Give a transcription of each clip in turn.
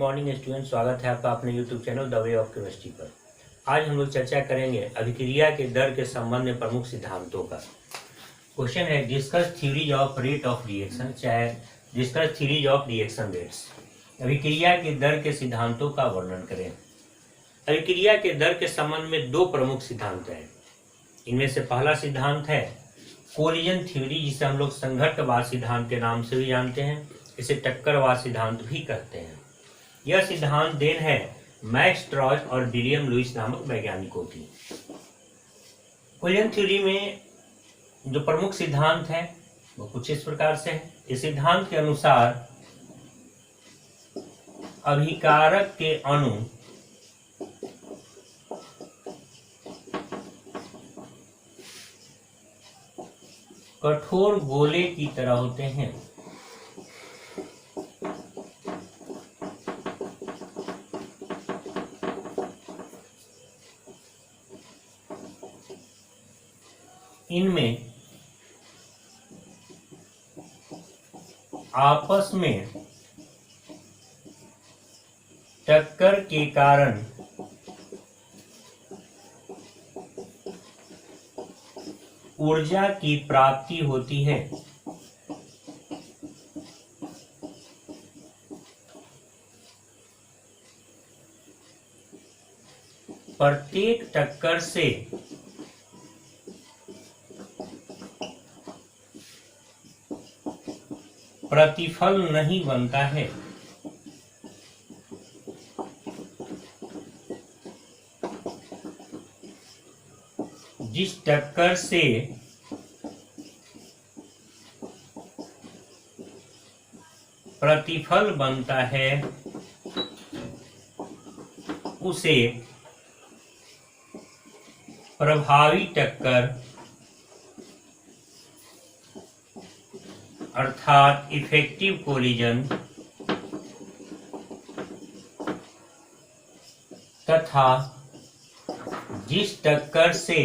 Morning student, स्वागत है आपका अपने YouTube channel the way of chemistry पर। आज हम लोग चर्चा करेंगे अभिक्रिया के दर के संबंध में प्रमुख सिद्धांतों का। क्वेश्चन है discuss theory of rate of reaction, चाहे discuss theory of reaction rates. अभिक्रिया के दर के सिद्धांतों का वर्णन करें। अभिक्रिया के दर के संबंध में दो प्रमुख सिद्धांत हैं। इनमें से पहला सिद्धांत है कोलिजन थ्योरी, जिसे हम लोग संघट्टवाद सिद्धांत के नाम से भी जानते हैं। इसे टक्करवाद सिद्धांत भी कहते हैं। यह सिद्धांत देन है मैक्स ट्रॉज और विलियम लुइस नामक वैज्ञानिकों की। कोलिजन थ्योरी में जो प्रमुख सिद्धांत है वो कुछ इस प्रकार से है। इस सिद्धांत के अनुसार अभिकारक के अणु कठोर गोले की तरह होते हैं। इनमें आपस में टक्कर के कारण ऊर्जा की प्राप्ति होती है। प्रत्येक टक्कर से प्रतिफल नहीं बनता है। जिस टक्कर से प्रतिफल बनता है उसे प्रभावी टक्कर अर्थात इफेक्टिव कोलिजन तथा जिस टक्कर से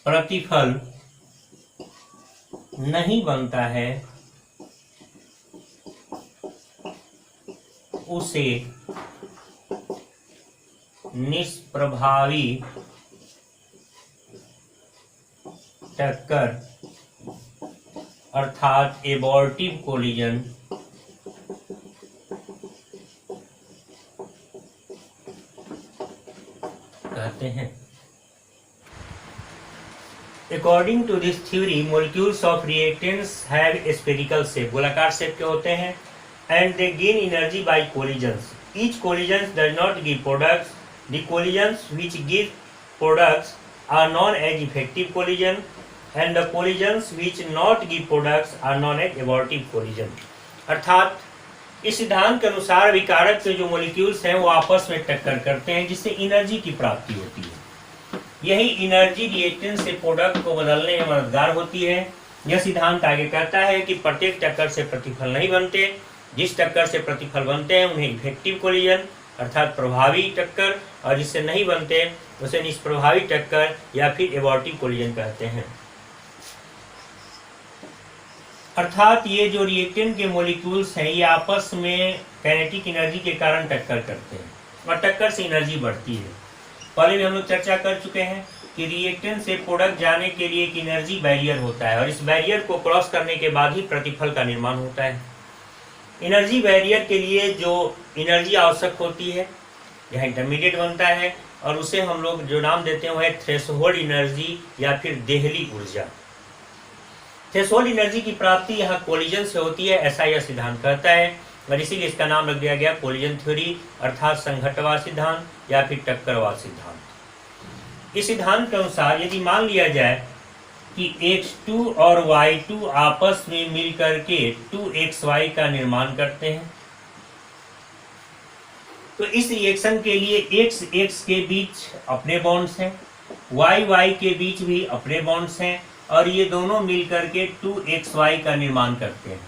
प्रतिफल नहीं बनता है उसे निष्प्रभावी टक्कर अर्थात एबॉर्टिव कोलिजन कहते हैं। According to this theory, molecules of reactants have spherical shape, गोलाकार शेप के होते हैं, and they gain energy by collisions. Each collision does not give products. The collisions which give products are known as effective collision, and the collisions which not give products are known as abortive collision. अर्थात इस सिद्धांत के अनुसार अभिकारक के जो molecules हैं वो आपस में टक्कर करते हैं, जिससे एनर्जी की प्राप्ति होती है। यही एनर्जी रिएक्टेंट से प्रोडक्ट को बदलने में मददगार होती है। यह सिद्धांत आगे कहता है कि प्रत्येक टक्कर से प्रतिफल नहीं बनते। जिस टक्कर से प्रतिफल बनते हैं उन्हें इफेक्टिव कोलिजन अर्थात प्रभावी टक्कर, और जिससे नहीं बनते उसे निष्प्रभावी टक्कर या फिर एबॉर्टिव कोलिजन कहते हैं। अर्थात ये जो रिएक्टेंट के मॉलिक्यूल्स हैं ये आपस में काइनेटिक एनर्जी के कारण टक्कर करते हैं और टक्कर से एनर्जी बढ़ती है। पहले भी हम लोग चर्चा कर चुके हैं कि रिएक्टेंट से प्रोडक्ट जाने के लिए एक एनर्जी बैरियर होता है और इस बैरियर को क्रॉस करने के बाद ही प्रतिफल का निर्माण होता है। एनर्जी बैरियर के लिए जो एनर्जी आवश्यक होती है यह इंटरमीडिएट बनता है और उसे हम लोग जो नाम देते हैं वह है थ्रेशोल्ड एनर्जी या फिर देहली ऊर्जा। थ्रेशोल्ड एनर्जी की प्राप्ति यहाँ कोलिजन से होती है, ऐसा यह सिद्धांत कहता है और इसीलिए इसका नाम रख दिया गया कोलिजन थ्योरी अर्थात संघट्टवाद सिद्धांत या फिर टक्करवाद सिद्धांत। इस सिद्धांत के अनुसार यदि मान लिया जाए कि X2 और Y2 आपस में मिल करके 2XY का निर्माण करते हैं, तो इस रिएक्शन के लिए X के बीच अपने बॉन्ड्स हैं, Y के बीच भी अपने बॉन्ड्स हैं और ये दोनों मिल करके 2XY का निर्माण करते हैं।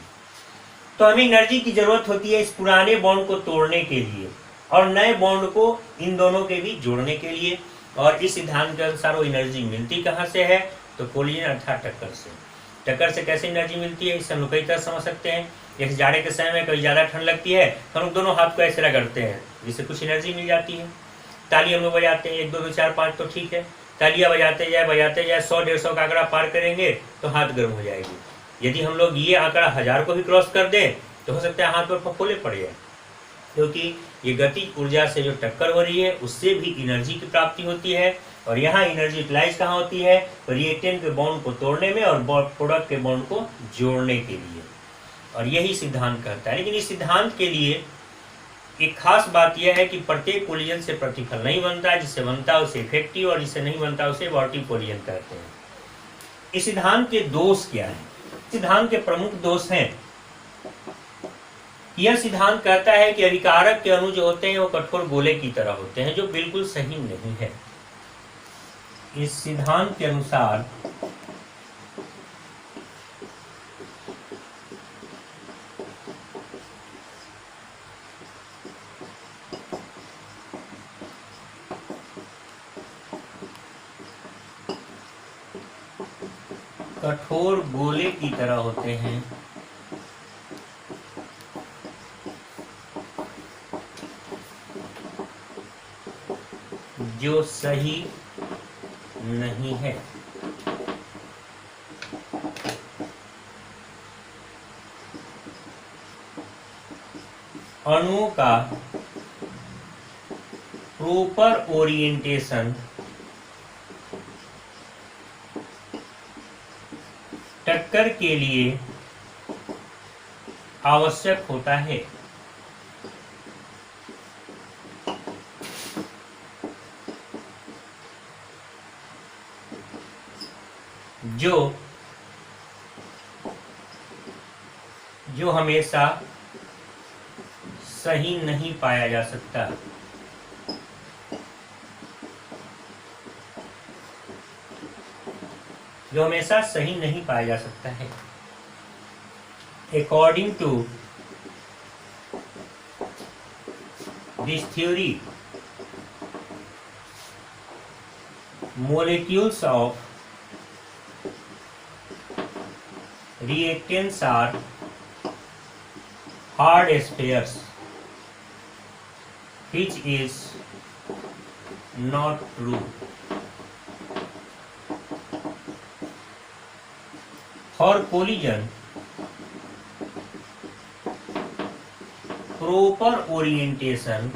तो हमें एनर्जी की जरूरत होती है इस पुराने बॉन्ड को तोड़ने के लिए और नए बॉन्ड को इन दोनों के बीच जोड़ने के लिए। और इस सिद्धांत के अनुसार वो एनर्जी मिलती कहाँ से है, तो कोलिजन अर्थात टक्कर से। टक्कर से कैसे एनर्जी मिलती है, इससे हम लोग कई तरह समझ सकते हैं। जैसे जाड़े के समय में कभी ज़्यादा ठंड लगती है तो हम लोग दोनों हाथ को ऐसे रगड़ते हैं, जिससे कुछ एनर्जी मिल जाती है। ताली हम लोग बजाते हैं, 1 2 2 4 5 तो ठीक है, तालियां बजाते जाए 100 150 का आंकड़ा पार करेंगे तो हाथ गर्म हो जाएगी। यदि हम लोग ये आंकड़ा 1000 को भी क्रॉस कर दें तो हो सकता है हाथ पर फफोले पड़ जाए, क्योंकि ये गतिज ऊर्जा से जो टक्कर हो रही है उससे भी एनर्जी की प्राप्ति होती है। और यहाँ एनर्जी यूटिलाइज कहाँ होती है, रिएक्टेंट के बॉन्ड को तोड़ने में और प्रोडक्ट के बॉन्ड को जोड़ने के लिए। और यही सिद्धांत कहता है। लेकिन इस सिद्धांत के लिए एक खास बात यह है कि प्रत्येक कोलिजन से प्रतिफल नहीं बनता है, जिससे बनता है उसे इफेक्टिव और जिससे नहीं बनता उसे एबॉर्टिव कोलिजन कहते हैं। इस सिद्धांत के दोष क्या हैं? सिद्धांत के प्रमुख दोष हैं, यह सिद्धांत कहता है कि अभिकारक के अणु जो होते हैं वो कठोर गोले की तरह होते हैं, जो बिल्कुल सही नहीं है। इस सिद्धांत के अनुसार कठोर गोले की तरह होते हैं, जो सही नहीं है। अणुओं का प्रॉपर ओरिएंटेशन टक्कर के लिए आवश्यक होता है। जो हमेशा सही नहीं पाया जा सकता। जो हमेशा सही नहीं पाया जा सकता है। According to this theory, molecules of reactants are hard spheres, which is not true. For collision, proper orientation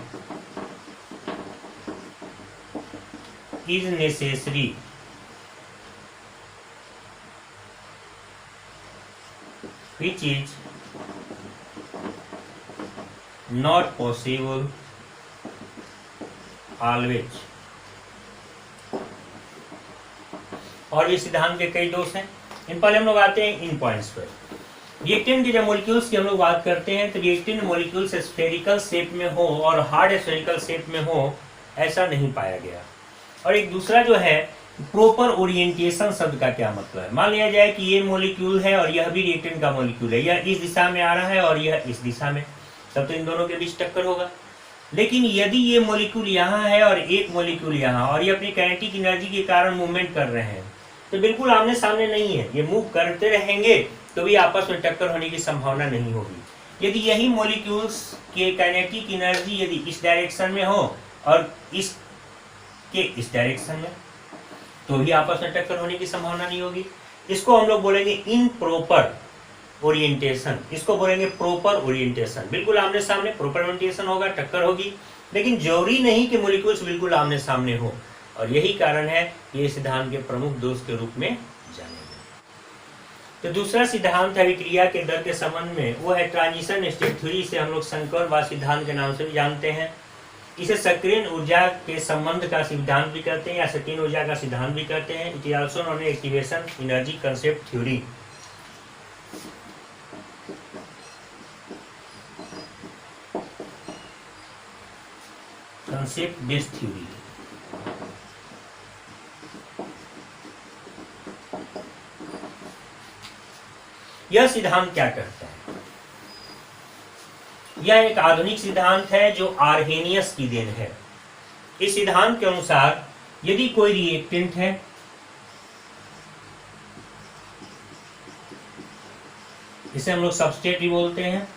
is necessary, which is not possible always. और ये सिद्धांत के कई दोष हैं। इन पहले हम लोग आते हैं इन पॉइंट्स पर। रिएक्टेंट के जब मॉलिक्यूल्स की हम लोग बात करते हैं तो रिएक्टेंट मॉलिक्यूल्स स्फेरिकल शेप में हो और हार्ड स्फेरिकल शेप में हो, ऐसा नहीं पाया गया। और एक दूसरा जो है प्रॉपर ओरिएंटेशन शब्द का क्या मतलब है। मान लिया जाए कि ये मॉलिक्यूल है और यह भी रिएक्टेंट का मॉलिक्यूल है, यह इस दिशा में आ रहा है और यह इस दिशा में, तब तो इन दोनों के बीच टक्कर होगा। लेकिन यदि ये मॉलिक्यूल यहाँ है और एक मॉलिक्यूल यहाँ, और ये अपनी काइनेटिक एनर्जी के कारण मूवमेंट कर रहे हैं, तो बिल्कुल आमने सामने नहीं है, ये मूव करते रहेंगे तो भी आपस में टक्कर होने की संभावना नहीं होगी। यदि यही मॉलिक्यूल्स के काइनेटिक एनर्जी यदि इस डायरेक्शन में हो और इस डायरेक्शन में, तो भी आपस में टक्कर होने की संभावना नहीं होगी। इसको हम लोग बोलेंगे इनप्रॉपर ओरिएंटेशन, इसको बोलेंगे प्रॉपर ओरिएंटेशन। बिल्कुल आमने सामने प्रॉपर ओरिएंटेशन होगा, टक्कर होगी, लेकिन जरूरी नहीं कि मॉलिक्यूल्स बिल्कुल आमने सामने हो। और यही कारण है ये सिद्धांत के प्रमुख दोष के रूप में जाने गए। तो दूसरा सिद्धांत है अभिक्रिया के दर के संबंध में, वो है ट्रांजिशन स्टेट थ्योरी, से हम लोग संकरवाद सिद्धांत के नाम से भी जानते हैं। इसे सक्रियण ऊर्जा के संबंध का सिद्धांत भी कहते हैं या सक्रियण ऊर्जा का सिद्धांत भी कहते हैं। It is also known as activation energy concept theory. Concept based theory. यह सिद्धांत क्या करता है? यह एक आधुनिक सिद्धांत है जो आर्हेनियस की देन है। इस सिद्धांत के अनुसार यदि कोई रिएक्टेंट है इसे हम लोग सबस्ट्रेट भी बोलते हैं।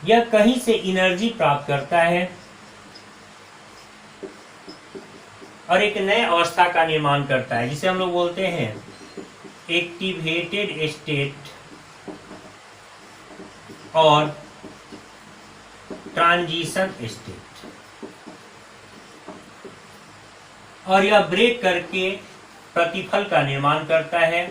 यह कहीं से एनर्जी प्राप्त करता है और एक नए अवस्था का निर्माण करता है, जिसे हम लोग बोलते हैं एक्टिवेटेड स्टेट और ट्रांजिशन स्टेट। और यह ब्रेक करके प्रतिफल का निर्माण करता है।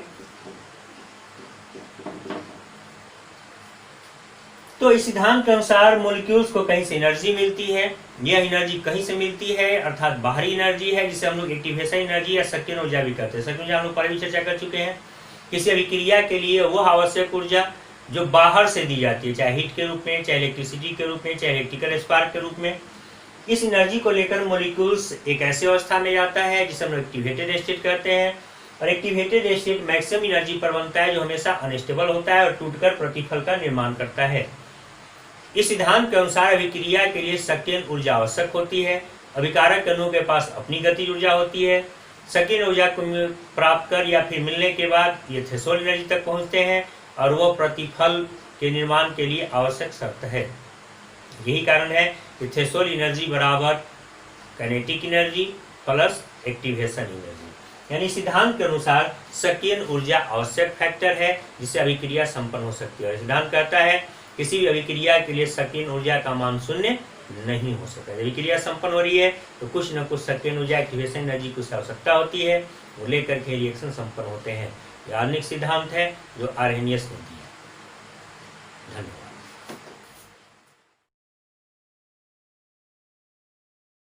तो इस सिद्धांत के अनुसार मॉलिक्यूल्स को कहीं से एनर्जी मिलती है। यह एनर्जी कहीं से मिलती है अर्थात बाहरी एनर्जी है, जिसे हम लोग एक्टिवेशन एनर्जी या सक्रिय ऊर्जा भी कहते हैं। सक्रिय ऊर्जा हम लोग पहले भी चर्चा कर चुके हैं। किसी अभिक्रिया के लिए वह आवश्यक ऊर्जा जो बाहर से दी जाती है, चाहे हीट के रूप में, चाहे इलेक्ट्रिसिटी के रूप में, चाहे इलेक्ट्रिकल स्पार्क के रूप में। इस एनर्जी को लेकर मॉलिक्यूल्स एक ऐसी अवस्था में जाता है जिसे हम लोग एक्टिवेटेड स्टेट कहते हैं। और एक्टिवेटेड स्टेट मैक्सिमम एनर्जी पर बनता है, जो हमेशा अनस्टेबल होता है और टूटकर प्रतिफल का निर्माण करता है। इस सिद्धांत के अनुसार अभिक्रिया के लिए सक्रिय ऊर्जा आवश्यक होती है। अभिकारक अणुओं के पास अपनी गतिज ऊर्जा होती है। सक्रिय ऊर्जा को प्राप्त कर या फिर मिलने के बाद ये थ्रेशोल्ड एनर्जी तक पहुंचते हैं और वह प्रतिफल के निर्माण के लिए आवश्यक शर्त है। यही कारण है कि थ्रेशोल्ड एनर्जी बराबर kinetic energy plus activation energy. यानी सिद्धांत के अनुसार सक्रिय ऊर्जा आवश्यक फैक्टर है जिससे अभिक्रिया संपन्न हो सकती है। सिद्धांत कहता है किसी भी अभिक्रिया के लिए सक्रिय ऊर्जा का मान शून्य नहीं हो सकता। अभिक्रिया संपन्न हो रही है तो कुछ न कुछ सक्रिय ऊर्जा एक्टिवेशन एनर्जी की आवश्यकता होती है, वो लेकर के रिएक्शन संपन्न होते हैं। यह आणविक सिद्धांत है जो आर्हेनियस ने दिया। धन्यवाद।